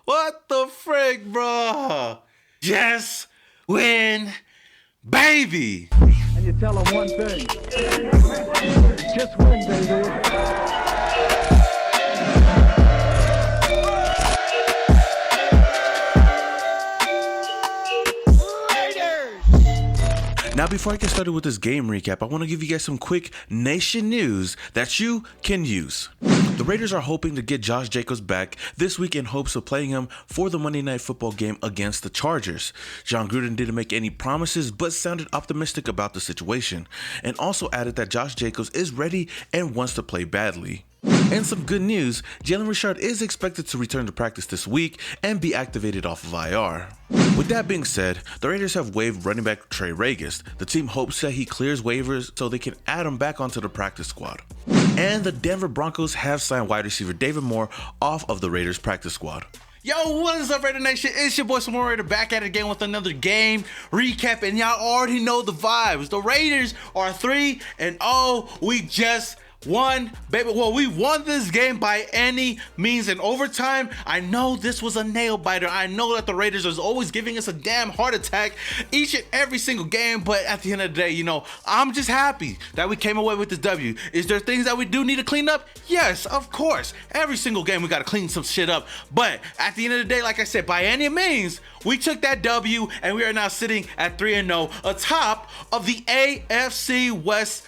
What the frick, bro? Just win, baby. And you tell them one thing. Just win, baby. Now, before I get started with this game recap, I want to give you guys some quick Nation news that you can use. The Raiders are hoping to get Josh Jacobs back this week in hopes of playing him for the Monday Night Football game against the Chargers. John Gruden didn't make any promises but sounded optimistic about the situation, and also added that Josh Jacobs is ready and wants to play badly. And some good news, Jalen Richard is expected to return to practice this week and be activated off of IR. With that being said, the Raiders have waived running back Trey Ragas. The team hopes that he clears waivers so they can add him back onto the practice squad. And the Denver Broncos have signed wide receiver David Moore off of the Raiders practice squad. Yo, what is up, Raidernation? It's your boy Samurai Raider back at it again with another game recap, and y'all already know the vibes. The Raiders are 3-0. We just won, baby. Well, we won this game by any means in overtime. I know this was a nail biter. I know that the Raiders is always giving us a damn heart attack each and every single game, but at the end of the day, you know, I'm just happy that we came away with this W. Is there things that we do need to clean up? Yes, of course. Every single game we got to clean some shit up, but at the end of the day, like I said, by any means, we took that W and we are now sitting at 3-0 atop of the AFC West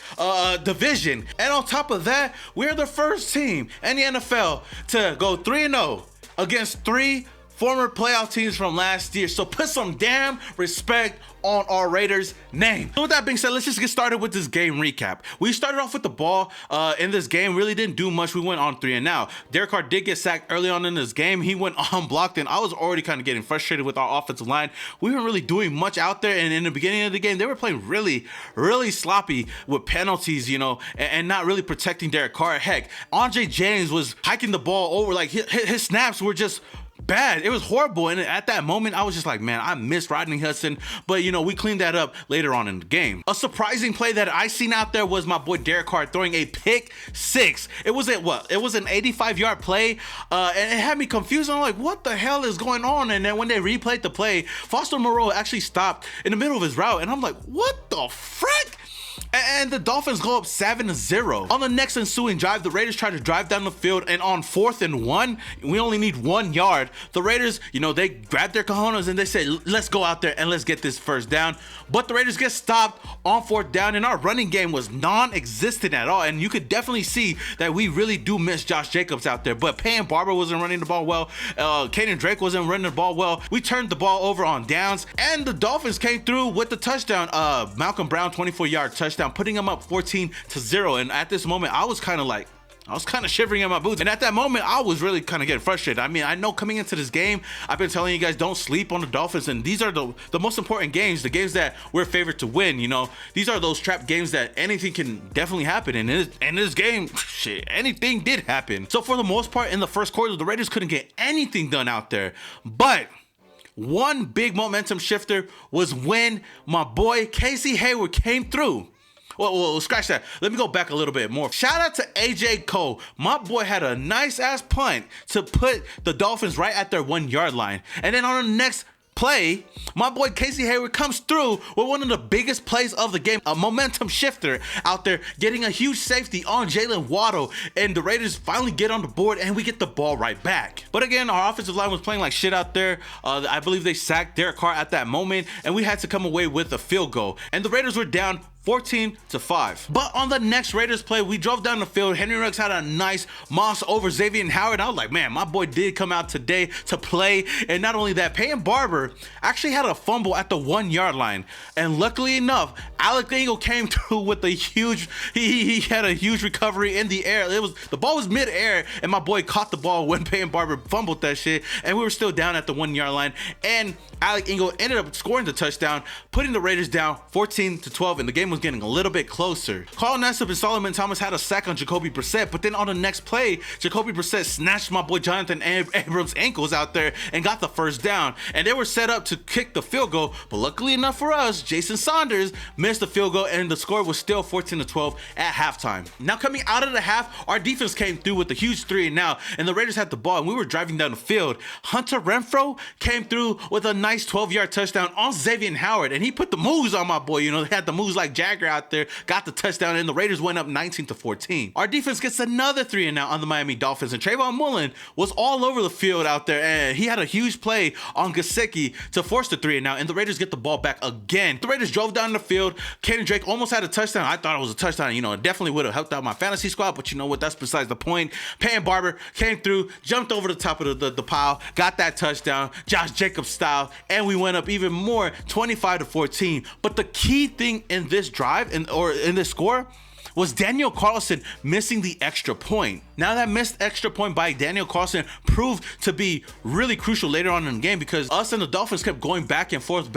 division. And on top of that, we're the first team in the NFL to go 3-0 against 3 former playoff teams from last year. So put some damn respect on our Raiders name. So with that being said, let's just get started with this game recap. We started off with the ball in this game, really didn't do much. We went on 3 and out. Derek Carr did get sacked early on in this game. He went unblocked, and I was already kind of getting frustrated with our offensive line. We weren't really doing much out there, and in the beginning of the game, they were playing really sloppy with penalties, you know, and not really protecting Derek Carr. Heck, Andre James was hiking the ball over, like his snaps were just bad. It was horrible, and at that moment I was just like, man, I miss Rodney Hudson, but you know, we cleaned that up later on in the game. A surprising play that I seen out there was my boy Derek Carr throwing a pick 6. It was an 85-yard play, and it had me confused. I'm like, what the hell is going on? And then when they replayed the play, Foster Moreau actually stopped in the middle of his route, and I'm like, what the frick? And the Dolphins go up 7-0. On the next ensuing drive, the Raiders try to drive down the field, and on 4th and 1, we only need 1 yard. The Raiders, you know, they grabbed their cojones and they said, let's go out there and let's get this first down. But the Raiders get stopped on 4th down, and our running game was non-existent at all. And you could definitely see that we really do miss Josh Jacobs out there. But Payne Barber wasn't running the ball well. Caden Drake wasn't running the ball well. We turned the ball over on downs, and the Dolphins came through with the touchdown. Malcolm Brown, 24-yard touchdown, putting them up 14-0. And at this moment, I was kind of shivering in my boots. And at that moment, I was really kind of getting frustrated. I mean, I know coming into this game, I've been telling you guys, don't sleep on the Dolphins. And these are the most important games, the games that we're favored to win. You know, these are those trap games that anything can definitely happen. And in this game, shit, anything did happen. So for the most part, in the first quarter, the Raiders couldn't get anything done out there. But one big momentum shifter was when my boy Casey Hayward came through. Well, scratch that. Let me go back a little bit more. Shout out to AJ Cole. My boy had a nice ass punt to put the Dolphins right at their 1 yard line. And then on the next play, my boy Casey Hayward comes through with one of the biggest plays of the game, a momentum shifter out there, getting a huge safety on Jalen Waddle, and the Raiders finally get on the board and we get the ball right back. But again, our offensive line was playing like shit out there. I believe they sacked Derek Carr at that moment, and we had to come away with a field goal, and the Raiders were down 14-5. But on the next Raiders play, we drove down the field. Henry Ruggs had a nice moss over Xavier Howard. I was like, man, my boy did come out today to play. And not only that, Payne Barber actually had a fumble at the 1 yard line. And luckily enough, Alec Engel came through with a huge, he had a huge recovery in the air. The ball was mid-air, and my boy caught the ball when Payne Barber fumbled that shit. And we were still down at the 1 yard line. And Alec Engel ended up scoring the touchdown, putting the Raiders down 14-12, and the game was getting a little bit closer. Carl Nassib and Solomon Thomas had a sack on Jacoby Brissett, but then on the next play, Jacoby Brissett snatched my boy Jonathan Abrams' ankles out there and got the first down. And they were set up to kick the field goal, but luckily enough for us, Jason Saunders missed the field goal and the score was still 14-12 at halftime. Now coming out of the half, our defense came through with a huge 3-and-out, and the Raiders had the ball and we were driving down the field. Hunter Renfrow came through with a nice 12-yard touchdown on Xavier Howard, and he put the moves on my boy. You know, they had the moves like Jagger out there, got the touchdown, and the Raiders went up 19-14. Our defense gets another 3-and-out on the Miami Dolphins, and Trayvon Mullen was all over the field out there, and he had a huge play on Gesicki to force the 3-and-out, and the Raiders get the ball back again. The Raiders drove down the field. Kenny Drake almost had a touchdown. I thought it was a touchdown. You know, it definitely would have helped out my fantasy squad, but you know what? That's besides the point. Peyton Barber came through, jumped over the top of the pile, got that touchdown, Josh Jacobs style, and we went up even more, 25-14. But the key thing in this drive, in this score, was Daniel Carlson missing the extra point. Now that missed extra point by Daniel Carlson proved to be really crucial later on in the game, because us and the Dolphins kept going back and forth,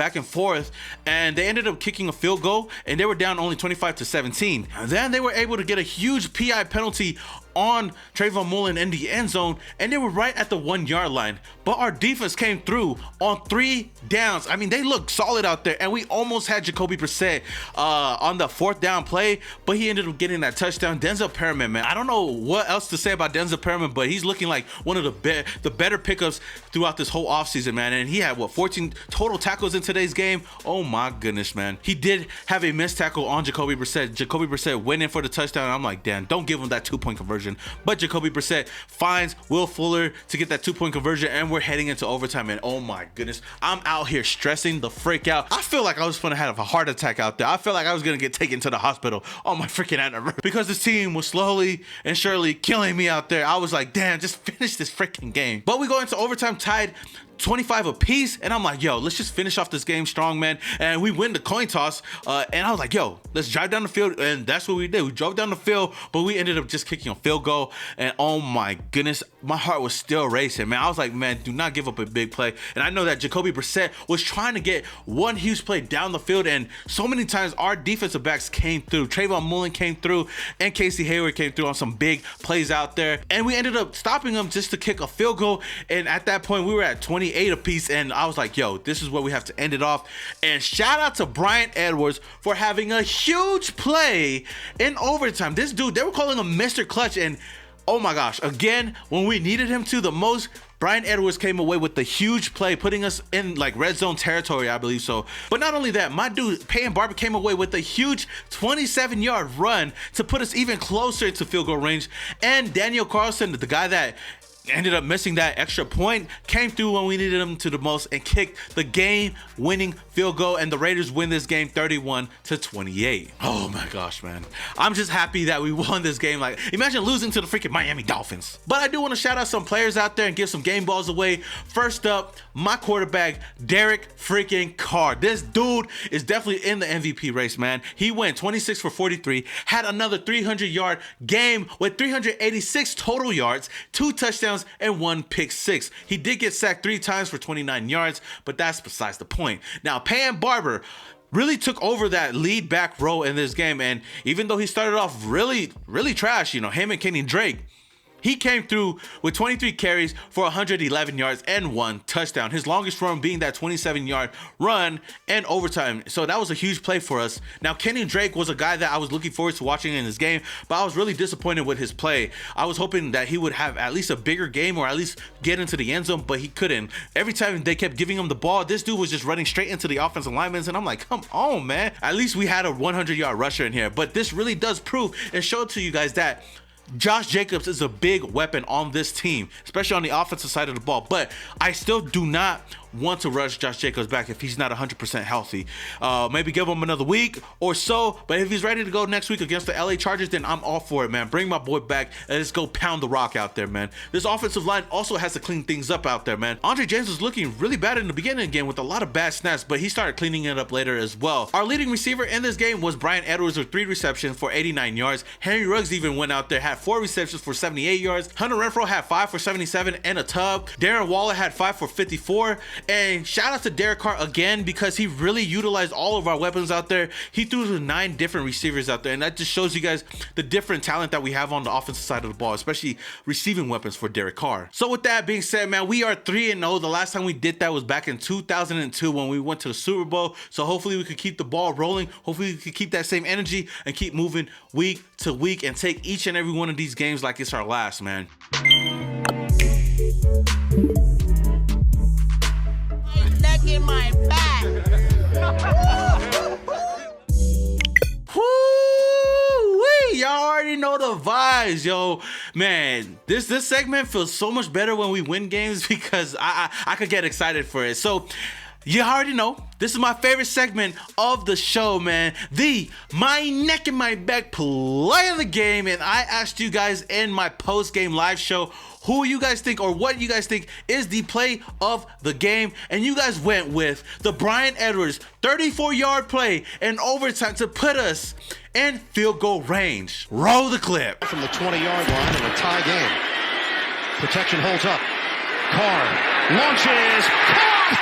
and they ended up kicking a field goal, and they were down only 25-17. And then they were able to get a huge PI penalty on Trayvon Mullen in the end zone, and they were right at the 1-yard line. But our defense came through on 3 downs. I mean, they looked solid out there, and we almost had Jacoby Brissett on the 4th down play, but he ended up getting that touchdown. Denzel Perriman, man, I don't know what else to say about Denzel Perriman, but he's looking like one of the better pickups throughout this whole offseason, man. And he had 14 total tackles in today's game. Oh my goodness, man. He did have a missed tackle on Jacoby Brissett. Jacoby Brissett went in for the touchdown. I'm like, damn, don't give him that 2-point conversion. But Jacoby Brissett finds Will Fuller to get that 2-point conversion, and we're heading into overtime. And oh my goodness, I'm out here stressing the freak out. I feel like I was gonna have a heart attack out there. I feel like I was gonna get taken to the hospital on my freaking anniversary, because this team was slowly and surely killing me out there. I was like, damn, just finish this freaking game. But we go into overtime tied 25 apiece, and I'm like, yo, let's just finish off this game strong, man. And we win the coin toss, and I was like, yo, let's drive down the field. And that's what we did. We drove down the field, but we ended up just kicking a field goal. And oh my goodness, my heart was still racing, man. I was like, man, do not give up a big play. And I know that Jacoby Brissett was trying to get one huge play down the field, and so many times our defensive backs came through. Trayvon Mullen came through, and Casey Hayward came through on some big plays out there, and we ended up stopping them just to kick a field goal. And at that point, we were at 28 apiece, and I was like, yo, this is where we have to end it off. And shout out to Brian Edwards for having a huge play in overtime. This dude, they were calling him Mr. Clutch, and oh my gosh, again, when we needed him to the most, Brian Edwards came away with the huge play, putting us in like red zone territory, I believe so. But not only that, my dude Peyton Barber came away with a huge 27-yard run to put us even closer to field goal range. And Daniel Carlson, the guy that ended up missing that extra point, came through when we needed him to the most and kicked the game-winning field goal, and the Raiders win this game 31-28. Oh my gosh, man. I'm just happy that we won this game. Like, imagine losing to the freaking Miami Dolphins. But I do want to shout out some players out there and give some game balls away. First up, my quarterback, Derek freaking Carr. This dude is definitely in the MVP race, man. He went 26 for 43, had another 300-yard game with 386 total yards, 2 touchdowns, and 1 pick six. He did get sacked 3 times for 29 yards, but that's besides the point. Now, Peyton Barber really took over that lead back role in this game, and even though he started off really trash, you know, him and Kenny Drake, he came through with 23 carries for 111 yards and 1 touchdown. His longest run being that 27-yard run and overtime. So that was a huge play for us. Now, Kenny Drake was a guy that I was looking forward to watching in this game, but I was really disappointed with his play. I was hoping that he would have at least a bigger game or at least get into the end zone, but he couldn't. Every time they kept giving him the ball, this dude was just running straight into the offensive linemen, and I'm like, come on, man. At least we had a 100-yard rusher in here. But this really does prove and show to you guys that Josh Jacobs is a big weapon on this team, especially on the offensive side of the ball. But I still do not want to rush Josh Jacobs back if he's not 100% healthy. Maybe give him another week or so, but if he's ready to go next week against the LA Chargers, then I'm all for it, man. Bring my boy back and let's go pound the rock out there, man. This offensive line also has to clean things up out there, man. Andre James was looking really bad in the beginning again with a lot of bad snaps, but he started cleaning it up later as well. Our leading receiver in this game was Brian Edwards with 3 receptions for 89 yards. Henry Ruggs even went out there, had 4 receptions for 78 yards. Hunter Renfrow had 5 for 77 and a tub. Darren Waller had 5 for 54. And shout out to Derek Carr again, because he really utilized all of our weapons out there. He threw to 9 different receivers out there, and that just shows you guys the different talent that we have on the offensive side of the ball, especially receiving weapons for Derek Carr. So with that being said, man, we are 3-0. The last time we did that was back in 2002 when we went to the Super Bowl. So hopefully we could keep the ball rolling. Hopefully we could keep that same energy and keep moving week to week and take each and every one of these games like it's our last, man. My neck in my back. Woo-wee! Y'all already know the vibes, yo. Man, this segment feels so much better when we win games because I could get excited for it. So you already know, this is my favorite segment of the show, man. The My Neck and My Back play of the game. And I asked you guys in my post-game live show, who you guys think or what you guys think is the play of the game. And you guys went with the Bryan Edwards 34-yard play in overtime to put us in field goal range. Roll the clip. From the 20-yard line in a tie game. Protection holds up. Carr launches. Caught!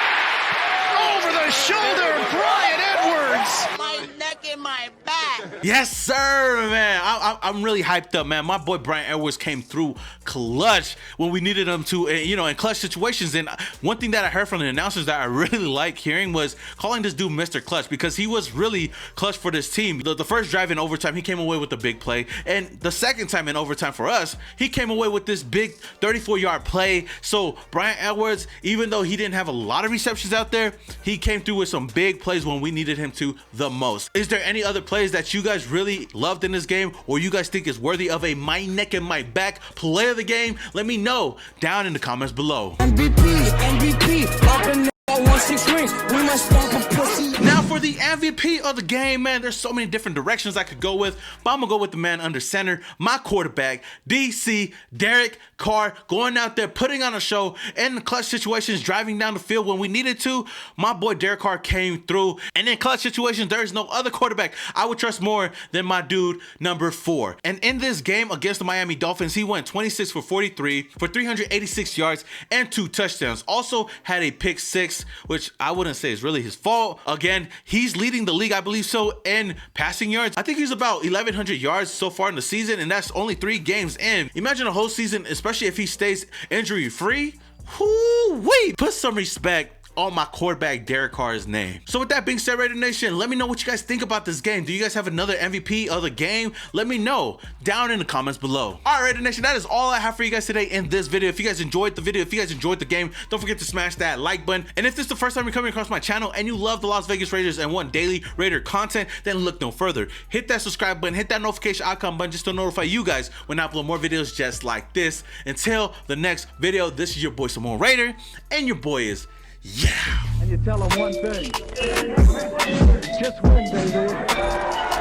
Over the shoulder, Bryan Edwards. My neck in my back. Yes, sir, man. I'm really hyped up, man. My boy Bryan Edwards came through clutch when we needed him to, you know, in clutch situations. And one thing that I heard from the announcers that I really like hearing was calling this dude Mr. Clutch, because he was really clutch for this team. The first drive in overtime, he came away with a big play. And the second time in overtime for us, he came away with this big 34-yard play. So Bryan Edwards, even though he didn't have a lot of receptions out there, he came through with some big plays when we needed him to the most. Is there any other plays that you guys really loved in this game, or you guys think is worthy of a My Neck and My Back play of the game? Let me know down in the comments below. MVP, up in there, 16 rings. We must stomp a pussy. Now for the MVP of the game, man, there's so many different directions I could go with, but I'm gonna go with the man under center, my quarterback, DC Derek Carr, going out there, putting on a show in the clutch situations, driving down the field when we needed to. My boy Derek Carr came through, and in clutch situations, there is no other quarterback I would trust more than my dude number 4. And in this game against the Miami Dolphins, he went 26 for 43 for 386 yards and 2 touchdowns. Also had a pick 6, which I wouldn't say is really his fault. Again, he's leading the league, I believe so, in passing yards. I think he's about 1,100 yards so far in the season, and that's only 3 games in. Imagine a whole season, especially if he stays injury free. Whoo-wee! Put some respect on my quarterback Derek Carr's name. So with that being said, Raider Nation, let me know what you guys think about this game. Do you guys have another MVP of the game? Let me know down in the comments below. All right, Raider Nation, that is all I have for you guys today in this video. If you guys enjoyed the video, if you guys enjoyed the game, don't forget to smash that like button. And if this is the first time you're coming across my channel and you love the Las Vegas Raiders and want daily Raider content, then look no further. Hit that subscribe button, hit that notification icon button just to notify you guys when I upload more videos just like this. Until the next video, this is your boy Simone Raider, and your boy is And you tell them one thing. Just win, baby.